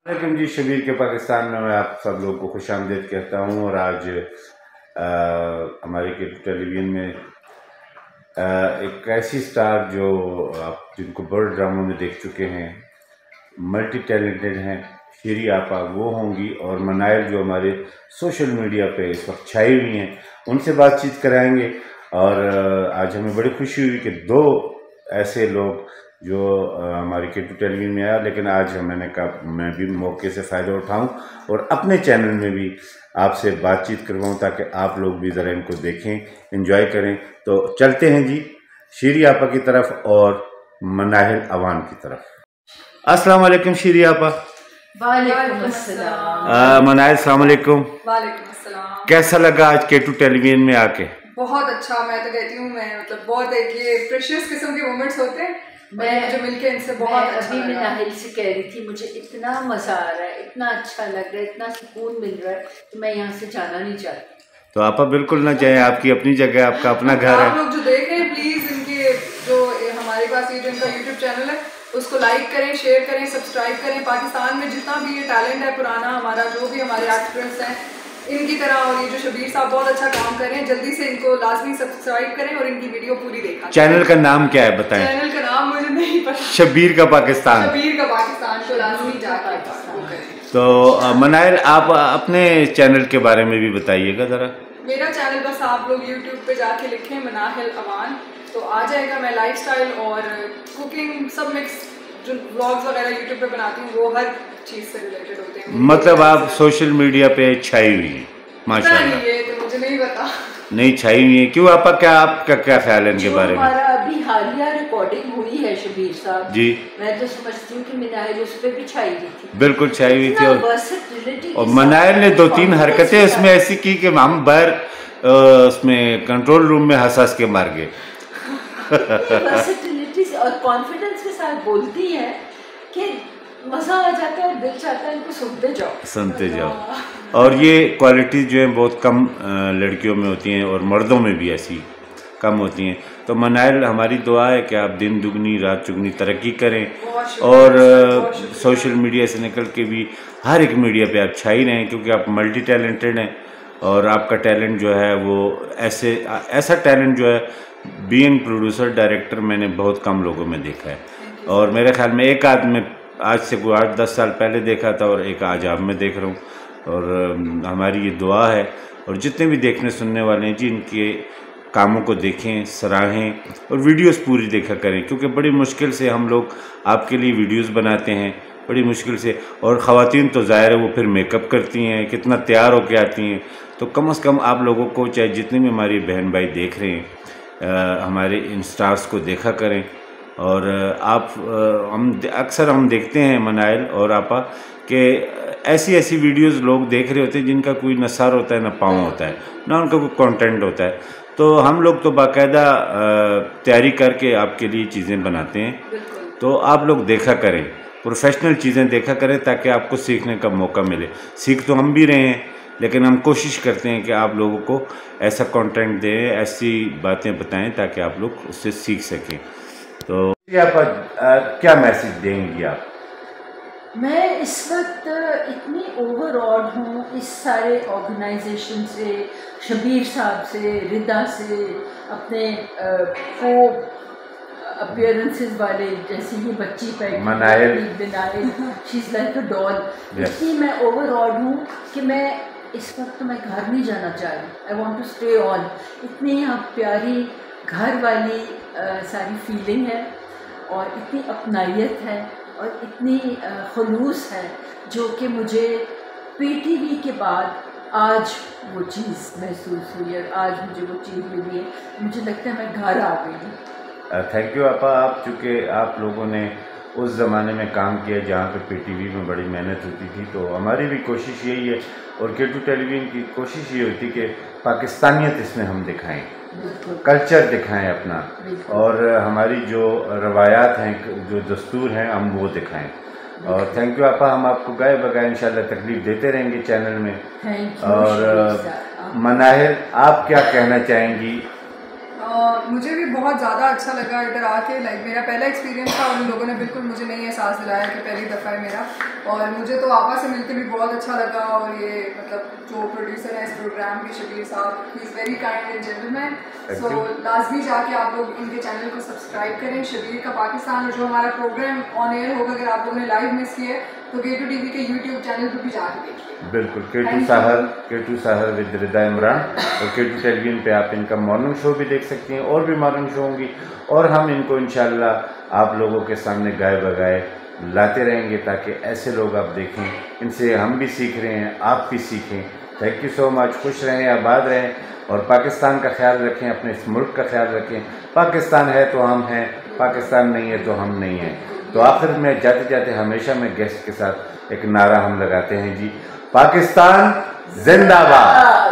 वालेकुम जी, शबीर के पाकिस्तान में मैं आप सब लोग को खुशामदीद कहता हूँ। और आज हमारे टेलीविज़न में एक ऐसी स्टार जो आप जिनको बर्ड ड्रामों में देख चुके हैं, मल्टी टैलेंटेड हैं, शीरी आपा वो होंगी, और मनाइल जो हमारे सोशल मीडिया पे इस वक्त छाई हुई हैं, उनसे बातचीत कराएंगे। और आज हमें बड़ी खुशी हुई कि दो ऐसे लोग जो हमारी केटू टेलीविज़न में आया, लेकिन आज मैंने कहा मैं भी मौके से फ़ायदा उठाऊं और अपने चैनल में भी आपसे बातचीत करवाऊं ताकि आप लोग भी ज़रा इनको देखें, एंजॉय करें। तो चलते हैं जी शीरी आपा की तरफ और मनाहिल अवान की तरफ। अस्सलाम वालेकुम शीरी आपा। वालेकुम अस्सलाम। मनाहिल अस्सलाम वालेकुम। वालेकुम अस्सलाम। कैसा लगा आज केटू टेलीविज़न में आके? बहुत अच्छा। मैं तो कहती हूँ मैं मतलब बहुत एक ये प्रेशियस किस्म के मोमेंट्स होते हैं। मुझे मिलके इनसे बहुत अच्छा अभी मैं नाहिल से कह रही थी मुझे इतना मजा आ रहा है, इतना अच्छा लग रहा है, इतना सुकून मिल रहा है कि मैं यहाँ से जाना नहीं चाहती। तो आपा बिल्कुल ना जाए, आपकी अपनी जगह, आपका अपना घर है। आप लोग जो देख रहे हैं प्लीज इनके जो हमारे पास ये जो इनका यूट्यूब चैनल है उसको लाइक करें, शेयर करें, सब्सक्राइब करें। पाकिस्तान में जितना भी ये टैलेंट है पुराना हमारा, जो भी हमारे एक्टर्स हैं इनकी तरह, और ये जो शबीर साहब बहुत अच्छा काम कर रहे हैं, जल्दी से इनको लाजमी सब्सक्राइब करें और इनकी वीडियो पूरी देखा। चैनल का नाम क्या है बताएं? चैनल का नाम मुझे नहीं पता। शबीर का पाकिस्तान। शबीर का पाकिस्तान को लाजमी जाकर करें। तो मनाइल आप अपने चैनल के बारे में भी बताइएगा ज़रा। मेरा चैनल बस आप लोग यूट्यूब पे जाके लिखें मनाहिल अवान तो आ जाएगा। मैं लाइफस्टाइल और कुकिंग सब मिक्स जो व्लॉग्स वगैरह यूट्यूब पे बनाती हूँ वो हर चीज़ से रिलेटेड होते हैं। मतलब आप सोशल मीडिया पे छाई हुई हैं माशाल्लाह। ये तो मुझे नहीं पता। नहीं छाई हुई है क्यों आपका क्या ख्याल है इनके बारे में? हमारा अभी हालिया रिकॉर्डिंग हुई है शबीर साहब जी, मैं तो समझती हूँ कि मनाहिल उस पर भी छाई हुई थी। बिल्कुल छाई हुई थी। और मनाहिल ने 2-3 हरकतें उसमें ऐसी की कि हम बाहर उसमें कंट्रोल रूम में हंस हंस के मार गए। और कॉन्फिडेंस के साथ बोलती है कि मजा आ जाता है और दिल चाहता है इनको सुनते जाओ। और ये क्वालिटीज़ जो हैं बहुत कम लड़कियों में होती हैं और मर्दों में भी ऐसी कम होती हैं। तो मनाइल हमारी दुआ है कि आप दिन दुगनी रात चुगनी तरक्की करें और सोशल मीडिया से निकल के भी हर एक मीडिया पे आप छाई रहें, क्योंकि आप मल्टी टैलेंटेड हैं और आपका टैलेंट जो है वो ऐसा टैलेंट जो है बीइंग प्रोड्यूसर डायरेक्टर मैंने बहुत कम लोगों में देखा है। और मेरे ख्याल में एक आदमी आज से 8-10 साल पहले देखा था और एक आज आप में देख रहा हूँ। और हमारी ये दुआ है और जितने भी देखने सुनने वाले हैं जी इनके कामों को देखें, सराहें और वीडियोस पूरी देखा करें, क्योंकि बड़ी मुश्किल से हम लोग आपके लिए वीडियोस बनाते हैं, बड़ी मुश्किल से। और ख़वातीन तो ज़ाहिर है वो फिर मेकअप करती हैं, कितना तैयार होकर आती हैं। तो कम से कम आप लोगों को, चाहे जितने भी हमारी बहन भाई देख रहे हैं, हमारे इन स्टार्स को देखा करें। और आप अक्सर हम देखते हैं मनाइल और आपा कि ऐसी वीडियोस लोग देख रहे होते हैं जिनका कोई न सर होता है, न पाँव होता है, ना उनका कोई कंटेंट होता है। तो हम लोग तो बाकायदा तैयारी करके आपके लिए चीज़ें बनाते हैं। तो आप लोग देखा करें, प्रोफेशनल चीज़ें देखा करें ताकि आपको सीखने का मौका मिले। सीख तो हम भी रहे हैं, लेकिन हम कोशिश करते हैं कि आप लोगों को ऐसा कंटेंट दें, ऐसी बातें बताएं ताकि आप लोग उससे सीख सकें। तो आप क्या मैसेज देंगी आप? मैं इस वक्त इतनी ओवरऑल हूँ इस सारे ऑर्गेनाइजेशन से, शबीर साहब से, रिदा से, अपने को अपीयरेंसेस वाले जैसे ये बच्ची पैदा मनाइल she is like a doll. इतनी मैं ओवरऑल हूँ कि मैं इस वक्त मैं घर नहीं जाना चाह रही। I want to stay on. इतनी यहाँ प्यारी घर वाली सारी फीलिंग है और इतनी अपनाइयत है और इतनी खुलूस है जो कि मुझे पीटीवी के बाद आज वो चीज़ महसूस हुई है। आज मुझे वो चीज़ मिली है, मुझे लगता है मैं घर आ गई हूँ। थैंक यू आपा। आप चूँकि आप लोगों ने उस ज़माने में काम किया जहाँ पे पीटीवी में बड़ी मेहनत होती थी, तो हमारी भी कोशिश यही है और केटू टेलीविज़न की कोशिश ये होती कि पाकिस्तानियत इसमें हम दिखाएं, कल्चर दिखाएं अपना, और हमारी जो रवायात हैं, जो दस्तूर हैं, हम वो दिखाएं। और थैंक यू आपा। हम आपको गाए बगाए इंशाल्लाह तकलीफ देते रहेंगे चैनल में। और मनाहिल आप क्या कहना चाहेंगी? मुझे भी बहुत ज़्यादा अच्छा लगा इधर आके। लाइक मेरा पहला एक्सपीरियंस था और उन लोगों ने बिल्कुल मुझे नहीं एहसास दिलाया कि पहली दफ़ा है मेरा। और मुझे तो आपा से मिलकर भी बहुत अच्छा लगा। और ये मतलब जो प्रोड्यूसर है इस प्रोग्राम के, शबीर साहब, he is very kind and gentleman. So लाजमी जाके आप लोग इनके चैनल को सब्सक्राइब करें, शबीर का पाकिस्तान। और जो हमारा प्रोग्राम ऑन एयर होगा, अगर आप लोगों ने लाइव मिस किया है तो K2 TV के यूट्यूब चैनल पर भी जाके देखिए। बिल्कुल, K2 साहर विद रिदा इमरान और K2 टेलीविजन पे आप इनका मॉर्निंग शो भी देख सकती हैं, और भी मॉर्निंग शो होंगी। और हम इनको इंशाल्लाह आप लोगों के सामने गाए बगाए लाते रहेंगे ताकि ऐसे लोग आप देखें। इनसे हम भी सीख रहे हैं, आप भी सीखें। Thank you so much. खुश रहें, आबाद रहें और पाकिस्तान का ख्याल रखें, अपने इस मुल्क का ख्याल रखें। पाकिस्तान है तो हम हैं, पाकिस्तान नहीं है तो हम नहीं हैं। तो आखिर में जाते जाते हमेशा मैं गेस्ट के साथ एक नारा हम लगाते हैं जी, पाकिस्तान जिंदाबाद।